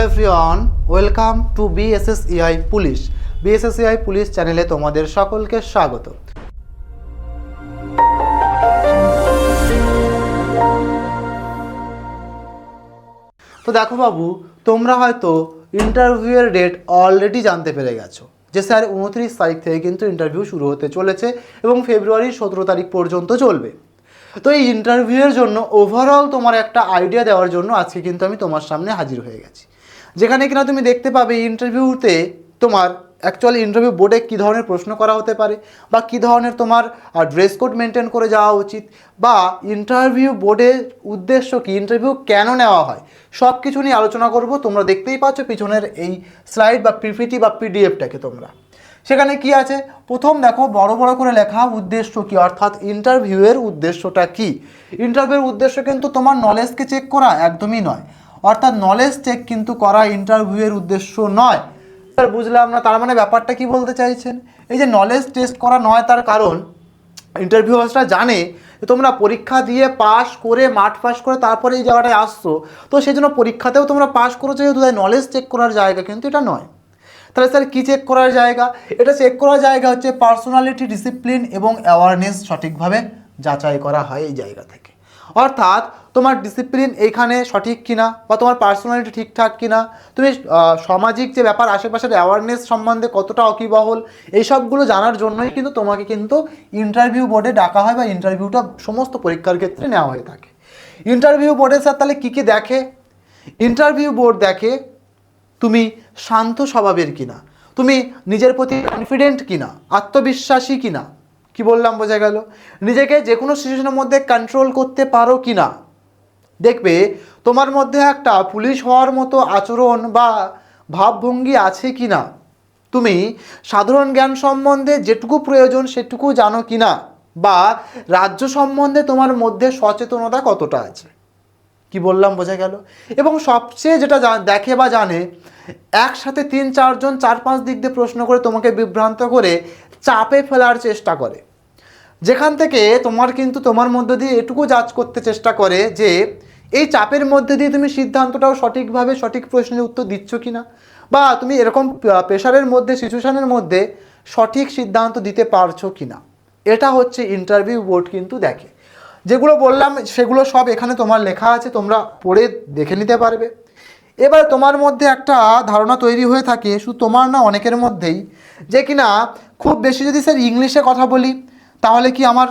Everyone, welcome to BSSEI police. BSSEI police চ্যানেলে তোমাদের সকলকে স্বাগত। তো দেখো বাবু, তোমরা হয়তো ইন্টারভিউয়ের ডেট অলরেডি জানতে পেরে গেছো যে স্যার 29 তারিখ থেকে কিন্তু ইন্টারভিউ শুরু হতে চলেছে এবং ফেব্রুয়ারির 17 তারিখ পর্যন্ত চলবে। তো এই ইন্টারভিউয়ের জন্য ওভারঅল তোমার একটা আইডিয়া দেওয়ার জন্য আজকে কিন্তু আমি তোমার সামনে হাজির হয়ে গেছি, যেখানে কিনা তুমি দেখতে পাবে ইন্টারভিউতে তোমার অ্যাকচুয়ালি ইন্টারভিউ বোর্ডে কী ধরনের প্রশ্ন করা হতে পারে বা কী ধরনের তোমার ড্রেস কোড মেনটেন করে যাওয়া উচিত, বা ইন্টারভিউ বোর্ডের উদ্দেশ্য কী, ইন্টারভিউ কেন নেওয়া হয়, সব কিছু নিয়ে আলোচনা করব। তোমরা দেখতেই পাচ্ছ পিছনের এই স্লাইড বা পিপিটি বা পিডিএফটাকে। তোমরা সেখানে কি আছে, প্রথম দেখো বড় বড় করে লেখা উদ্দেশ্য কী, অর্থাৎ ইন্টারভিউয়ের উদ্দেশ্যটা কী। ইন্টারভিউয়ের উদ্দেশ্য কিন্তু তোমার নলেজকে চেক করা একদমই নয়, অর্থাৎ নলেজ চেক কিন্তু করা ইন্টারভিউয়ের উদ্দেশ্য নয়। স্যার বুঝলাম না, তার মানে ব্যাপারটা কি বলতে চাইছেন? এই যে নলেজ টেস্ট করা নয়, তার কারণ ইন্টারভিউয়ার্সরা জানে যে তোমরা পরীক্ষা দিয়ে পাস করে মাঠ পাস করে তারপরে এই জায়গাটায় আসছো, তো সেই জন্য পরীক্ষাতেও তোমরা পাস করেছো, যেহেতু তাই নলেজ চেক করার জায়গা কিন্তু এটা নয়। তাহলে স্যার কী চেক করার জায়গা? এটা চেক করার জায়গা হচ্ছে পার্সোনালিটি, ডিসিপ্লিন এবং অ্যাওয়ারনেস সঠিকভাবে যাচাই করা হয় এই জায়গা থেকে। অর্থাৎ তোমার ডিসিপ্লিন এইখানে সঠিক কিনা বা তোমার পার্সোনালিটি ঠিকঠাক কিনা, তুমি সামাজিক যে ব্যাপার আশেপাশের অ্যাওয়ারনেস সম্বন্ধে কতটা অকিবহল, এই সবগুলো জানার জন্যই কিন্তু তোমাকে কিন্তু ইন্টারভিউ বোর্ডে ডাকা হয় বা ইন্টারভিউটা সমস্ত পরীক্ষার ক্ষেত্রে নেওয়া হয়ে থাকে। ইন্টারভিউ বোর্ডে স্যার তাহলে কী কী দেখে? ইন্টারভিউ বোর্ড দেখে তুমি শান্ত স্বভাবের কিনা, তুমি নিজের প্রতি কনফিডেন্ট কিনা, আত্মবিশ্বাসী কিনা। কি বললাম বোঝা গেল? নিজেকে যে কোনো সিচুয়েশনের মধ্যে কন্ট্রোল করতে পারো কিনা। দেখবে তোমার মধ্যে একটা পুলিশ হওয়ার মতো আচরণ বা ভাবভঙ্গি আছে কিনা, তুমি সাধারণ জ্ঞান সম্বন্ধে যেটুকু প্রয়োজন সেটুকু জানো কিনা, বা রাজ্য সম্বন্ধে তোমার মধ্যে সচেতনতা কতটা আছে। কি বললাম বোঝা গেল? এবং সবচেয়ে যেটা দেখে বা জানে, একসাথে 3-4 জন 4-5 দিক দিয়ে প্রশ্ন করে তোমাকে বিভ্রান্ত করে চাপে ফেলার চেষ্টা করে, যেখান থেকে তোমার কিন্তু তোমার মধ্য দিয়ে এটুকু জাজ করতে চেষ্টা করে যে এই চাপের মধ্যে দিয়ে তুমি সিদ্ধান্তটাও সঠিকভাবে সঠিক প্রশ্নের উত্তর দিচ্ছ কিনা, বা তুমি এরকম প্রেশারের মধ্যে সিচুয়েশনের মধ্যে সঠিক সিদ্ধান্ত দিতে পারছো কিনা। এটা হচ্ছে ইন্টারভিউ বোর্ড কিন্তু দেখে। যেগুলো বললাম সেগুলো সব এখানে তোমার লেখা আছে, তোমরা পড়ে দেখে নিতে পারবে। এবার তোমার মধ্যে একটা ধারণা তৈরি হয়ে থাকে, শুধু তোমার না অনেকের মধ্যেই, যে কিনা খুব বেশি যদি স্যার ইংলিশে কথা বলি তাহলে কি আমার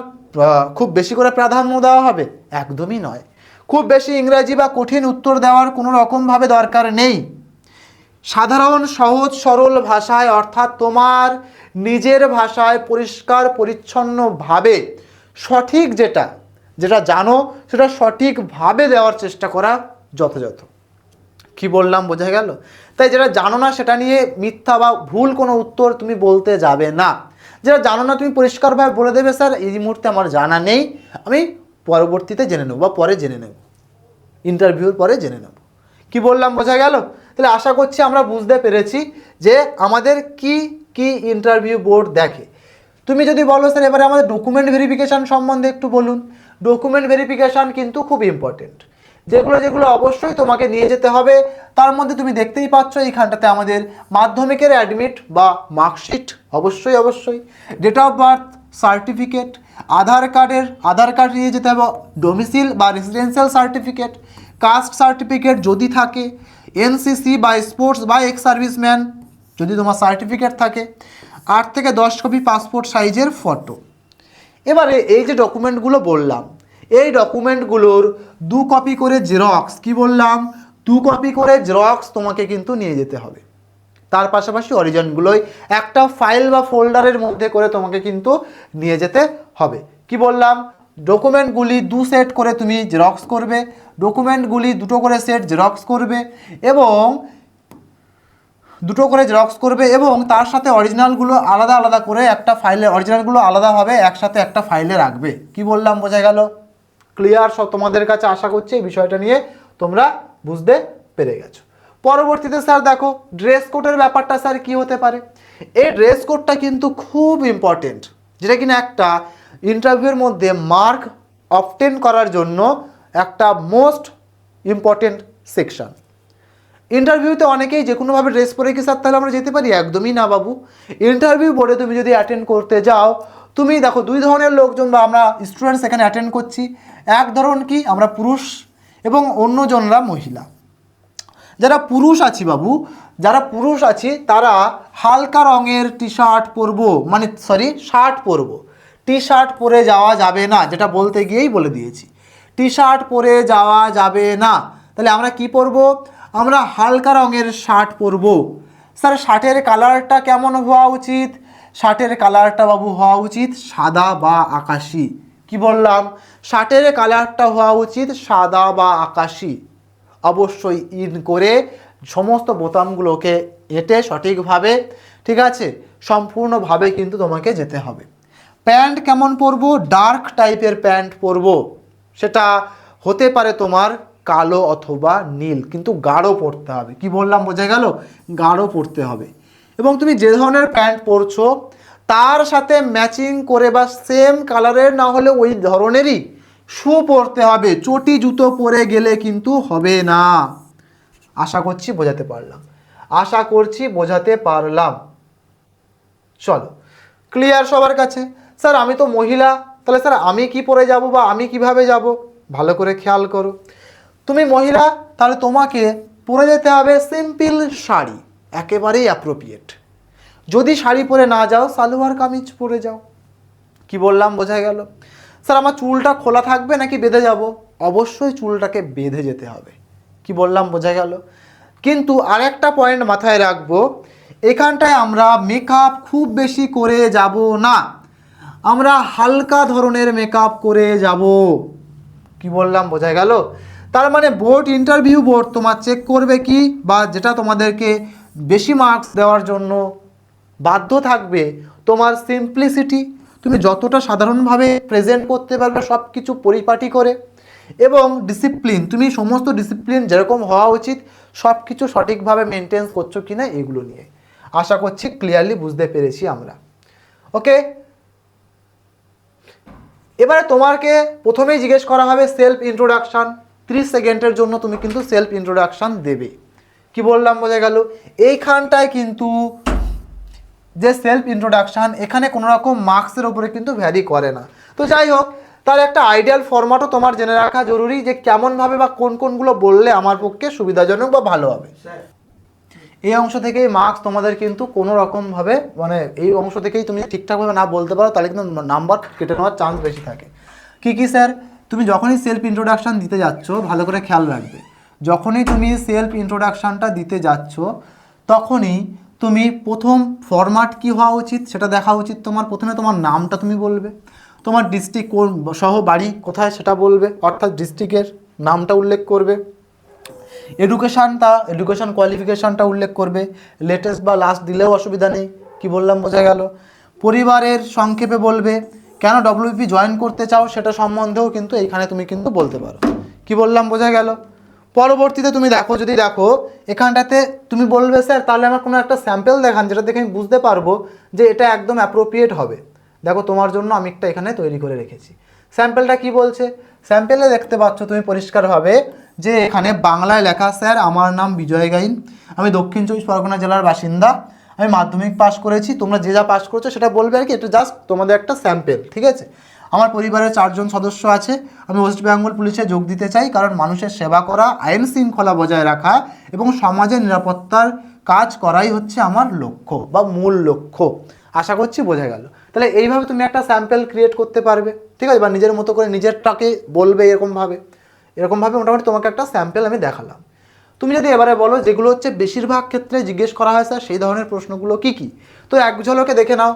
খুব বেশি করে প্রাধান্য দেওয়া হবে? একদমই নয়। খুব বেশি ইংরাজি বা কঠিন উত্তর দেওয়ার কোনো রকমভাবে দরকার নেই। সাধারণ সহজ সরল ভাষায়, অর্থাৎ তোমার নিজের ভাষায় পরিষ্কার পরিচ্ছন্নভাবে সঠিক যেটা জানো সেটা সঠিকভাবে দেওয়ার চেষ্টা করা যথাযথ। কি বললাম বোঝা গেল? তাই যেটা জানো না সেটা নিয়ে মিথ্যা বা ভুল কোনো উত্তর তুমি বলতে যাবে না। যেটা জানো না তুমি পরিষ্কারভাবে বলে দেবে, স্যার এই মুহূর্তে আমার জানা নেই, আমি পরবর্তীতে জেনে নেব বা পরে জেনে নেব, ইন্টারভিউর পরে জেনে নেব। কি বললাম বোঝা গেল? তাহলে আশা করছি আমরা বুঝতে পেরেছি যে আমাদের কি কি ইন্টারভিউ বোর্ড দেখে। তুমি যদি বলো স্যার এবারে আমাদের ডকুমেন্ট ভেরিফিকেশান সম্বন্ধে একটু বলুন। ডকুমেন্ট ভেরিফিকেশান কিন্তু খুব ইম্পর্টেন্ট, যেগুলো অবশ্যই তোমাকে নিয়ে যেতে হবে। তার মধ্যে তুমি দেখতেই পাচ্ছ এইখানটাতে আমাদের মাধ্যমিকের অ্যাডমিট বা মার্কশিট অবশ্যই, date of birth certificate, Aadhaar card নিয়ে যেতে হবে, ডোমিসিল বা রেসিডেন্সিয়াল সার্টিফিকেট, কাস্ট সার্টিফিকেট যদি থাকে, এনসিসি বা স্পোর্টস বা এক্স সার্ভিসম্যান যদি তোমার সার্টিফিকেট থাকে, 8 থেকে 10 কপি পাসপোর্ট সাইজের ফটো। এবারে এই যে ডকুমেন্টগুলো বললাম, এই ডকুমেন্টগুলোর 2 কপি করে জেরক্স, কি বললাম 2 কপি করে জেরক্স তোমাকে কিন্তু নিয়ে যেতে হবে। তার পাশাপাশি অরিজিনালগুলোই একটা ফাইল বা ফোল্ডারের মধ্যে করে তোমাকে কিন্তু নিয়ে যেতে হবে। কি বললাম, ডকুমেন্টগুলি 2 সেট করে তুমি জেরক্স করবে, ডকুমেন্টগুলি 2টো করে সেট জেরক্স করবে এবং 2টো করে জেরক্স করবে এবং তার সাথে অরিজিনালগুলো আলাদা করে একটা ফাইলে, অরিজিনালগুলো আলাদাভাবে একসাথে একটা ফাইলে রাখবে। কি বললাম বোঝা গেল? ক্লিয়ার সব তোমাদের কাছে? আশা করছি এই বিষয়টা নিয়ে তোমরা বুঝতে পেরে গেছো। পরবর্তীতে স্যার দেখো ড্রেস কোডের ব্যাপারটা স্যার কি হতে পারে। এই ড্রেস কোডটা কিন্তু খুব ইম্পর্টেন্ট, যেটা কিনা একটা ইন্টারভিউর মধ্যে মার্ক অবটেন করার জন্য একটা মোস্ট ইম্পর্টেন্ট সেকশন। ইন্টারভিউতে অনেকেই যে কোনোভাবে ড্রেস পরে কি স্যার তাহলে আমরা যেতে পারি? একদমই না বাবু। ইন্টারভিউ বোর্ডে তুমি যদি অ্যাটেন্ড করতে যাও, তুমি দেখো দুই ধরনের লোকজন বা আমরা স্টুডেন্টস এখানে অ্যাটেন্ড করছি। এক ধরন কি আমরা পুরুষ এবং অন্যজনরা মহিলা। যারা পুরুষ আছি বাবু, যারা পুরুষ আছি তারা হালকা রঙের টি শার্ট পরবো, মানে শার্ট পরবো। টি শার্ট পরে যাওয়া যাবে না, যেটা বলতে গিয়েই বলে দিয়েছি। টি শার্ট পরে যাওয়া যাবে না। তাহলে আমরা কি পরবো? আমরা হালকা রঙের শার্ট পরবো। স্যার শার্টের কালারটা কেমন হওয়া উচিত? শার্টের কালারটা বাবু হওয়া উচিত সাদা বা আকাশি। কি বললাম? শার্টের কালারটা হওয়া উচিত সাদা বা আকাশি। অবশ্যই ইন করে সমস্ত বোতামগুলোকে এঁটে সঠিকভাবে, ঠিক আছে, সম্পূর্ণভাবে কিন্তু তোমাকে যেতে হবে। প্যান্ট কেমন পরবো? ডার্ক টাইপের প্যান্ট পরবো। সেটা হতে পারে তোমার কালো অথবা নীল, কিন্তু গাঢ় পরতে হবে। কি বললাম বোঝা গেল? গাঢ় পরতে হবে। এবং তুমি যে ধরনের প্যান্ট পরছো তার সাথে ম্যাচিং করে বা সেম কালারের না হলে ওই ধরনেরই শু পরতে হবে। চটি জুতো পরে গেলে কিন্তু হবে না। আশা করছি বোঝাতে পারলাম। চলো, ক্লিয়ার সবার কাছে? স্যার আমি তো মহিলা, তাহলে স্যার আমি কি পরে যাব বা আমি কিভাবে যাব? ভালো করে খেয়াল করো। তুমি মহিলা, তাহলে তোমাকে পরে যেতে হবে সিম্পল শাড়ি, একেবারেই অ্যাপ্রোপ্রিয়েট। যদি শাড়ি পরে না যাও, সালোয়ার কামিজ পরে যাও। কি বললাম বোঝা গেল? স্যার আমার চুলটা খোলা থাকবে নাকি বেঁধে যাব? অবশ্যই চুলটাকে বেঁধে যেতে হবে। কি বললাম বোঝা গেল? কিন্তু আরেকটা পয়েন্ট মাথায় রাখবো, এখানটায় আমরা মেকআপ খুব বেশি করে যাব না, আমরা হালকা ধরনের মেকআপ করে যাব। কি বললাম বোঝা গেল? তার মানে ইন্টারভিউ বোর্ড তোমার চেক করবে কি, বা যেটা তোমাদেরকে বেশি মার্কস দেওয়ার জন্য বাধ্য থাকবে, তোমার সিম্পলিসিটি, তুমি যতটা সাধারণভাবে প্রেজেন্ট করতে পারবে সব কিছু পরিপাটি করে, এবং ডিসিপ্লিন, তুমি সমস্ত ডিসিপ্লিন যেরকম হওয়া উচিত সব কিছু সঠিকভাবে মেনটেন করছো কিনা, এগুলো নিয়ে। আশা করছি ক্লিয়ারলি বুঝতে পেরেছি আমরা। ওকে, এবারে তোমাকে প্রথমেই জিজ্ঞেস করা হবে সেলফ ইন্ট্রোডাকশান। 30 সেকেন্ডের জন্য তুমি কিন্তু সেলফ ইন্ট্রোডাকশান দেবে। কি বললাম বোঝা গেল? এইখানটায় কিন্তু যে সেলফ ইন্ট্রোডাকশান, এখানে কোনো রকম মার্কসের ওপরে কিন্তু ভ্যারি করে না। তো যাই হোক, তার একটা আইডিয়াল ফরম্যাটও তোমার জেনে রাখা জরুরি, যে কেমনভাবে বা কোনগুলো বললে আমার পক্ষে সুবিধাজনক বা ভালো হবে। এই অংশ থেকেই মার্কস তোমাদের কিন্তু কোনো রকমভাবে, মানে এই অংশ থেকেই তুমি ঠিকঠাকভাবে না বলতে পারো তাহলে কিন্তু নাম্বার কেটে নেওয়ার চান্স বেশি থাকে। কি স্যার? তুমি যখনই সেলফ ইন্ট্রোডাকশান দিতে যাচ্ছ, ভালো করে খেয়াল রাখবে, যখনই তুমি সেলফ ইন্ট্রোডাকশানটা দিতে যাচ্ছ তখনই তুমি প্রথম ফরম্যাট কি হওয়া উচিত সেটা দেখা উচিত তোমার। প্রথমে তোমার নামটা তুমি বলবে, তোমার ডিস্ট্রিক্ট কোন সহ বাড়ি কোথায় সেটা বলবে, অর্থাৎ ডিস্ট্রিক্টের নামটা উল্লেখ করবে। এডুকেশন কোয়ালিফিকেশানটা উল্লেখ করবে, লেটেস্ট বা লাস্ট দিলেও অসুবিধা নেই। কি বললাম বোঝা গেল? পরিবারের সংক্ষেপে বলবে, কেন ডব্লিউপি জয়েন করতে চাও সেটা সম্বন্ধেও কিন্তু এইখানে তুমি কিন্তু বলতে পারো। কি বললাম বোঝা গেল? পরবর্তীতে তুমি যদি দেখো এখানটাতে তুমি বলবে স্যার তাহলে আমার কোনো একটা স্যাম্পল দেখান যেটা দেখে আমি বুঝতে পারবো যে এটা একদম অ্যাপ্রোপ্রিয়েট হবে। দেখো তোমার জন্য আমি একটা এখানে তৈরি করে রেখেছি। স্যাম্পলটা কি বলছে? স্যাম্পলে দেখতে পাচ্ছ তুমি পরিষ্কারভাবে যে এখানে বাংলায় লেখা, স্যার আমার নাম বিজয় গাইন, আমি দক্ষিণ 24 পরগনা জেলার বাসিন্দা, আমি মাধ্যমিক পাস করেছি। তোমরা যে যা পাস করেছো সেটা বলবে আর কি, এটা জাস্ট তোমাদের একটা স্যাম্পল, ঠিক আছে? আমার পরিবারের 4 জন সদস্য আছে, আমি ওয়েস্ট বেঙ্গল পুলিশে যোগ দিতে চাই কারণ মানুষের সেবা করা, আইন শৃঙ্খলা বজায় রাখা এবং সমাজের নিরাপত্তার কাজ করাই হচ্ছে আমার লক্ষ্য বা মূল লক্ষ্য। আশা করছি বোঝা গেল। তাহলে এইভাবে তুমি একটা স্যাম্পল ক্রিয়েট করতে পারবে, ঠিক আছে? বা নিজের মতো করে নিজেরটাকে বলবে এরকমভাবে মোটামুটি তোমাকে একটা স্যাম্পল আমি দেখালাম। তুমি যদি এবারে বলো যেগুলো হচ্ছে বেশিরভাগ ক্ষেত্রে জিজ্ঞেস করা হয় স্যার সেই ধরনের প্রশ্নগুলো কি কি, তো এক ঝলকে দেখে নাও।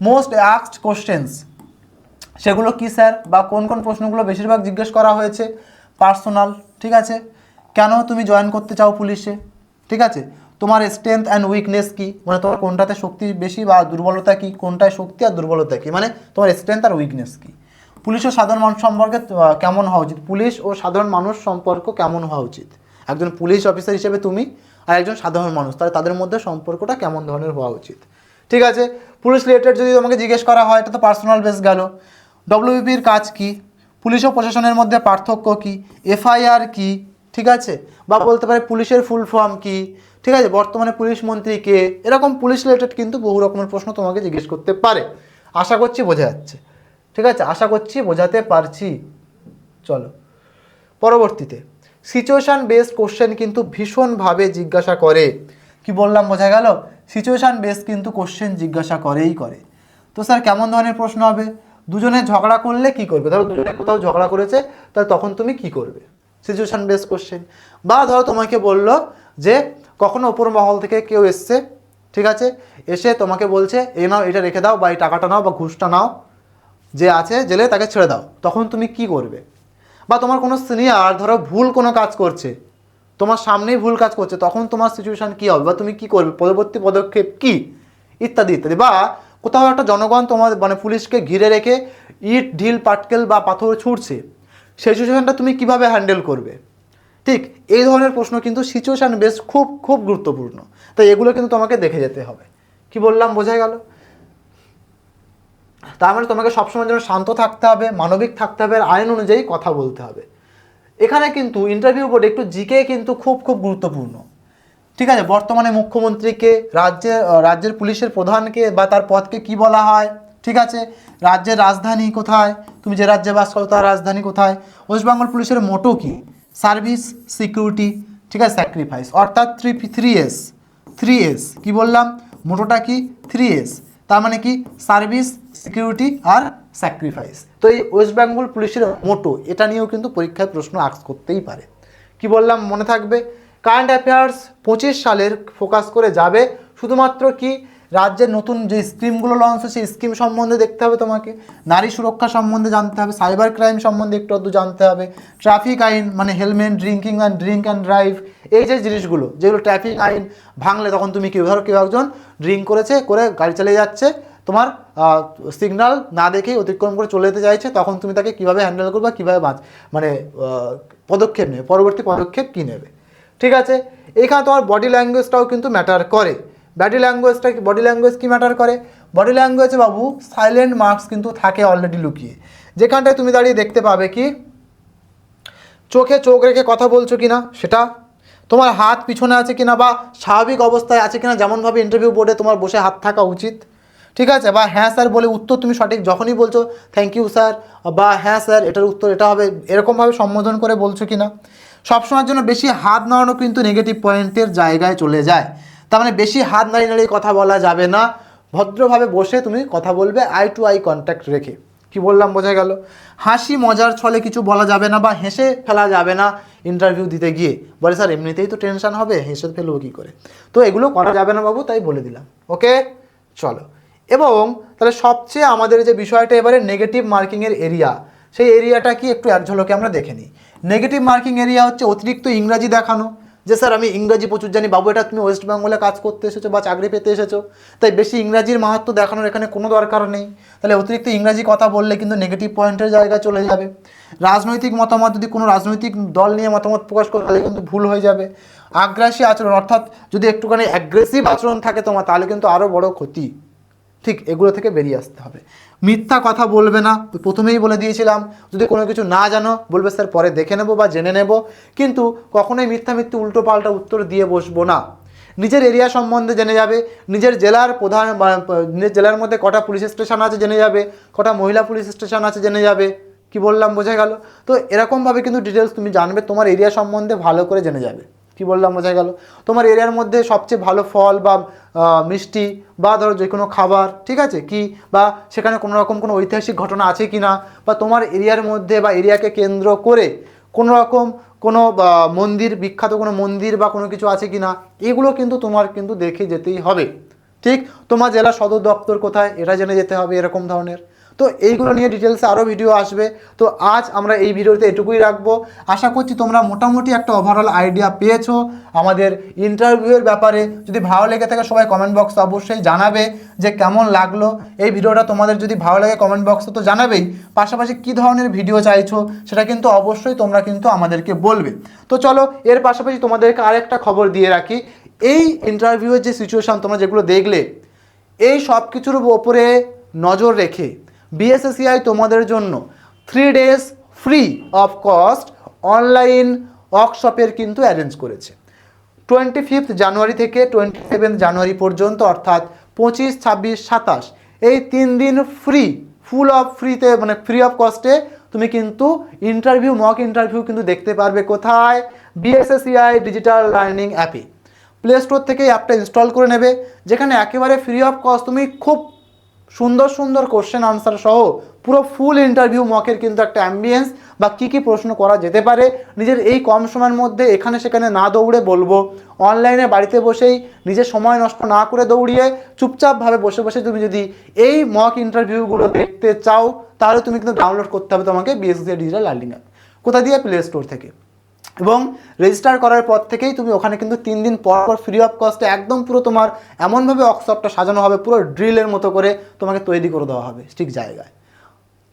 মোস্ট আস্কড কোশ্চেন্স সেগুলো কি স্যার, বা কোন প্রশ্নগুলো বেশিরভাগ জিজ্ঞেস করা হয়েছে? পার্সোনাল, ঠিক আছে, কেন তুমি জয়েন করতে চাও পুলিশে, ঠিক আছে, তোমার স্ট্রেংথ অ্যান্ড উইকনেস কি, মানে তোমার কোনটাতে শক্তি বেশি বা দুর্বলতা কি, কোনটায় শক্তি আর দুর্বলতা কি, মানে তোমার স্ট্রেংথ আর উইকনেস কি। পুলিশ ও সাধারণ মানুষ সম্পর্কে কেমন হওয়া উচিত, পুলিশ ও সাধারণ মানুষ সম্পর্ক কেমন হওয়া উচিত, একজন পুলিশ অফিসার হিসেবে তুমি আর একজন সাধারণ মানুষ, তাহলে তাদের মধ্যে সম্পর্কটা কেমন ধরনের হওয়া উচিত, ঠিক আছে। পুলিশ রিলেটেড যদি তোমাকে জিজ্ঞেস করা হয় এটা তো পার্সোনাল বেস গেল। ডব্লিউপির কাজ কি, পুলিশ ও প্রশাসনের মধ্যে পার্থক্য কি, এফআইআর কি, ঠিক আছে, বা বলতে পারে পুলিশের ফুল ফর্ম কি, ঠিক আছে, বর্তমানে পুলিশ মন্ত্রী কে, এরকম পুলিশ রিলেটেড কিন্তু বহু রকমের প্রশ্ন তোমাকে জিজ্ঞেস করতে পারে। আশা করছি বোঝা যাচ্ছে, ঠিক আছে, আশা করছি বোঝাতে পারছি। চলো পরবর্তীতে সিচুয়েশান বেসড কোশ্চেন কিন্তু ভীষণভাবে জিজ্ঞাসা করে। কি বললাম বোঝা গেল? সিচুয়েশান বেসড কিন্তু কোশ্চেন জিজ্ঞাসা করেই করে। তো স্যার কেমন ধরনের প্রশ্ন হবে? দুজনে ঝগড়া করলে কি করবে? ধরো দুজনে কোথাও ঝগড়া করেছে, তাহলে তখন তুমি কি করবে? Situation based question. বা ধরো তোমাকে বললো যে কখনো ওপর মহল থেকে কেউ এসছে, ঠিক আছে, এসে তোমাকে বলছে এ নাও, এটা রেখে দাও, বা এই টাকাটা নাও, বা ঘুষটা নাও, যে আছে জেলে তাকে ছেড়ে দাও, তখন তুমি কি করবে? বা তোমার কোনো সিনিয়র ধরো ভুল কোনো কাজ করছে, তোমার সামনেই ভুল কাজ করছে, তখন তোমার সিচুয়েশান কী হবে, বা তুমি কি করবে, পরবর্তী পদক্ষেপ কি, ইত্যাদি ইত্যাদি। বা কোথাও একটা জনগণ তোমার মানে পুলিশকে ঘিরে রেখে ইট ঢিল পাটকেল বা পাথর ছুটছে, সেই সিচুয়েশানটা তুমি কিভাবে হ্যান্ডেল করবে? ঠিক এই ধরনের প্রশ্ন কিন্তু সিচুয়েশান বেস খুব খুব গুরুত্বপূর্ণ। তাই এগুলো কিন্তু তোমাকে দেখে যেতে হবে। কি বললাম বোঝা গেল? তার মানে তোমাকে সবসময় যেন শান্ত থাকতে হবে, মানবিক থাকতে হবে, আর আইন অনুযায়ী কথা বলতে হবে। এখানে কিন্তু ইন্টারভিউ বোর্ডে একটু জিকে কিন্তু খুব খুব গুরুত্বপূর্ণ। ঠিক আছে, বর্তমানে মুখ্যমন্ত্রীকে, রাজ্যের পুলিশের প্রধানকে বা তার পদকে কি বলা হয়, ঠিক আছে, রাজ্যের রাজধানী কোথায়, তুমি যে রাজ্যে বাস করো তার রাজধানী কোথায়, ওয়েস্ট বেঙ্গল পুলিশের মোটো কি, সার্ভিস, সিকিউরিটি, ঠিক আছে, স্যাক্রিফাইস, অর্থাৎ 3S কি বললাম, মোটোটা কি 3S, তার মানে কি সার্ভিস, সিকিউরিটি আর স্যাক্রিফাইস। তো এই ওয়েস্ট বেঙ্গল পুলিশের মোটো, এটা নিয়েও কিন্তু পরীক্ষায় প্রশ্ন আস্ক করতেই পারে। কি বললাম মনে থাকবে? কারেন্ট অ্যাফেয়ার্স 25 সালের ফোকাস করে যাবে শুধুমাত্র কি রাজ্যের নতুন যে স্কিমগুলো লঞ্চ হচ্ছে সেই স্কিম সম্বন্ধে দেখতে হবে, তোমাকে নারী সুরক্ষা সম্বন্ধে জানতে হবে, সাইবার ক্রাইম সম্বন্ধে একটু আধটু জানতে হবে, ট্রাফিক আইন মানে হেলমেট, ড্রিঙ্ক অ্যান্ড ড্রাইভ, এই যে জিনিসগুলো যেগুলো ট্রাফিক আইন ভাঙলে তখন তুমি কি, ধরো কেউ একজন ড্রিঙ্ক করে গাড়ি চালিয়ে যাচ্ছে, তোমার সিগন্যাল না দেখেই অতিক্রম করে চলে যেতে চাইছে, তখন তুমি তাকে কীভাবে হ্যান্ডেল করবে, কীভাবে পদক্ষেপ নেবে, পরবর্তী পদক্ষেপ কী নেবে, ঠিক আছে। এখানে তোমার বডি ল্যাঙ্গুয়েজটাও কিন্তু ম্যাটার করে। বডি ল্যাঙ্গুয়েজ কি ম্যাটার করে? বডি ল্যাঙ্গুয়েজে বাবু সাইলেন্ট মার্কস কিন্তু থাকে অলরেডি লুকিয়ে, যেখানটায় তুমি দাঁড়িয়ে দেখতে পাবে কি চোখে চোখ রেখে কথা বলছো কিনা, সেটা তোমার হাত পিছনে আছে কিনা, বা স্বাভাবিক অবস্থায় আছে কিনা, যেমনভাবে ইন্টারভিউ বোর্ডে তোমার বসে হাত থাকা উচিত, ঠিক আছে, বা হ্যাঁ স্যার বলে উত্তর তুমি সঠিক যখনই বলছো থ্যাংক ইউ স্যার, বা হ্যাঁ স্যার এটার উত্তর এটা হবে, এরকমভাবে সম্বোধন করে বলছো কিনা। সবসময়ের জন্য বেশি হাত নাড়ানো কিন্তু নেগেটিভ পয়েন্টের জায়গায় চলে যায়। তার মানে বেশি হাত নাড়িয়ে কথা বলা যাবে না, ভদ্রভাবে বসে তুমি কথা বলবে আই টু আই কন্ট্যাক্ট রেখে। কি বললাম বোঝা গেল? হাসি মজার ছলে কিছু বলা যাবে না, বা হেসে ফেলা যাবে না ইন্টারভিউ দিতে গিয়ে, বলে স্যার এমনিতেই তো টেনশন হবে, হেসে ফেলবো কী করে, তো এগুলো করা যাবে না বাবু, তাই বলে দিলাম। ওকে চলো, এবং তাহলে সবচেয়ে আমাদের যে বিষয়টা এবারে নেগেটিভ মার্কিংয়ের এরিয়া, সেই এরিয়াটা কি একটু এক ঝলকে আমরা দেখে নিই। নেগেটিভ মার্কিং এরিয়া হচ্ছে অতিরিক্ত ইংরাজি দেখানো, যে স্যার আমি ইংরাজি প্রচুর জানি, বাবু এটা তুমি ওয়েস্ট বেঙ্গলে কাজ করতে এসেছো বা চাকরি পেতে এসেছো, তাই বেশি ইংরাজির মাহাত্ম্য দেখানোর এখানে কোনো দরকার নেই। তাহলে অতিরিক্ত ইংরাজি কথা বললে কিন্তু নেগেটিভ পয়েন্টের জায়গায় চলে যাবে। রাজনৈতিক মতামত, যদি কোনো রাজনৈতিক দল নিয়ে মতামত প্রকাশ করো তাহলে কিন্তু ভুল হয়ে যাবে। আগ্রাসী আচরণ, অর্থাৎ যদি একটুখানি অ্যাগ্রেসিভ আচরণ থাকে তোমার, তাহলে কিন্তু আরও বড় ক্ষতি। ঠিক এগুলো থেকে বেরিয়ে আসতে হবে। মিথ্যা কথা বলবে না, প্রথমেই বলে দিয়েছিলাম, যদি কোনো কিছু না জানো বলবে স্যার পরে দেখে নেব বা জেনে নেব, কিন্তু কখনোই মিথ্যা উল্টো পাল্টা উত্তর দিয়ে বসবো না। নিজের এরিয়া সম্বন্ধে জেনে যাবে, নিজের জেলার নিজের জেলার মধ্যে কটা পুলিশ স্টেশন আছে জেনে যাবে, কটা মহিলা পুলিশ স্টেশন আছে জেনে যাবে। কি বললাম বোঝা গেল? তো এরকমভাবে কিন্তু ডিটেলস তুমি জানবে, তোমার এরিয়া সম্বন্ধে ভালো করে জেনে যাবে। কি বললাম বোঝা গেল? তোমার এরিয়ার মধ্যে সবচেয়ে ভালো ফল বা মিষ্টি বা ধরো যে কোনো খাবার, ঠিক আছে কি, বা সেখানে কোনো রকম কোনো ঐতিহাসিক ঘটনা আছে কি না, বা তোমার এরিয়ার মধ্যে বা এরিয়াকে কেন্দ্র করে কোনো রকম কোনো মন্দির, বিখ্যাত কোনো মন্দির বা কোনো কিছু আছে কি না, এগুলো কিন্তু তোমার কিন্তু দেখে যেতেই হবে। ঠিক, তোমার জেলা সদর দপ্তর কোথায় এটা জেনে যেতে হবে, এরকম ধরনের। তো এইগুলো নিয়ে ডিটেলসে আরও ভিডিও আসবে। তো আজ আমরা এই ভিডিওতে এটুকুই রাখবো। আশা করছি তোমরা মোটামুটি একটা ওভারঅল আইডিয়া পেয়েছো আমাদের ইন্টারভিউয়ের ব্যাপারে। যদি ভালো লেগে থাকে সবাই কমেন্ট বক্সে অবশ্যই জানাবে যে কেমন লাগলো এই ভিডিওটা। তোমাদের যদি ভালো লাগে কমেন্ট বক্সে তো জানাবেই, পাশাপাশি কী ধরনের ভিডিও চাইছো সেটা কিন্তু অবশ্যই তোমরা কিন্তু আমাদেরকে বলবে। তো চলো, এর পাশাপাশি তোমাদেরকে আরেকটা খবর দিয়ে রাখি, এই ইন্টারভিউয়ের যে সিচুয়েশান তোমরা যেগুলো দেখলে, এই সব কিছুর ওপরে নজর রেখে বিএসএসসিআই তোমাদের জন্য 3 days free of cost online ওয়ার্কশপের কিন্তু অ্যারেঞ্জ করেছে। 25 জানুয়ারি থেকে 27 জানুয়ারি পর্যন্ত, অর্থাৎ 25, 26, 27 এই 3 দিন ফ্রিতে মানে ফ্রি অফ কস্টে তুমি কিন্তু ইন্টারভিউ, মক ইন্টারভিউ কিন্তু দেখতে পারবে। কোথায়? BSSCI ডিজিটাল লার্নিং অ্যাপে। প্লে স্টোর থেকে অ্যাপটা ইনস্টল করে নেবে, যেখানে একেবারে ফ্রি অফ কস্ট তুমি খুব সুন্দর সুন্দর কোশ্চেন আনসার সহ পুরো ফুল ইন্টারভিউ মকের কিন্তু একটা অ্যাম্বিয়েন্স বা কী প্রশ্ন করা যেতে পারে নিজের এই কম সময়ের মধ্যে এখানে সেখানে না দৌড়ে, বলবো অনলাইনে বাড়িতে বসেই নিজের সময় নষ্ট না করে দৌড়িয়ে চুপচাপভাবে বসে বসে তুমি যদি এই মক ইন্টারভিউগুলো দেখতে চাও, তাহলে তুমি কিন্তু ডাউনলোড করতে হবে তোমাকে BSSCI ডিজিটাল লার্নিং অ্যাপ। কোথা দিয়ে? প্লে স্টোর থেকে। এবং রেজিস্টার করার পর থেকেই তুমি ওখানে কিন্তু 3 দিন পর পর ফ্রি অফ কস্টে একদম পুরো তোমার এমনভাবে ওয়ার্কশপটা সাজানো হবে, পুরো ড্রিলের মতো করে তোমাকে তৈরি করে দেওয়া হবে ঠিক জায়গায়।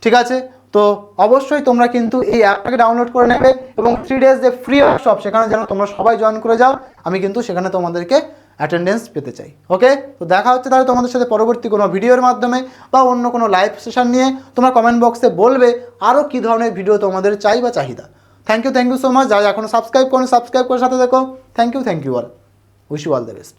ঠিক আছে, তো অবশ্যই তোমরা কিন্তু এই অ্যাপটাকে ডাউনলোড করে নেবে এবং 3 ডেজ যে ফ্রি ওয়ার্কশপ সেখানে যেন তোমরা সবাই জয়েন করে যাও। আমি কিন্তু সেখানে তোমাদেরকে অ্যাটেন্ডেন্স পেতে চাই। ওকে, তো দেখা হচ্ছে তাহলে তোমাদের সাথে পরবর্তী কোনো ভিডিওর মাধ্যমে বা অন্য কোনো লাইভ সেশন নিয়ে। তোমরা কমেন্ট বক্সে বলবে আরও কী ধরনের ভিডিও তোমাদের চাই বা চাহিদা। Thank you so much. যারা এখনো সাবস্ক্রাইব করো, সাবস্ক্রাইব করে সাথে দেখো। Thank you all. Wish you all the best.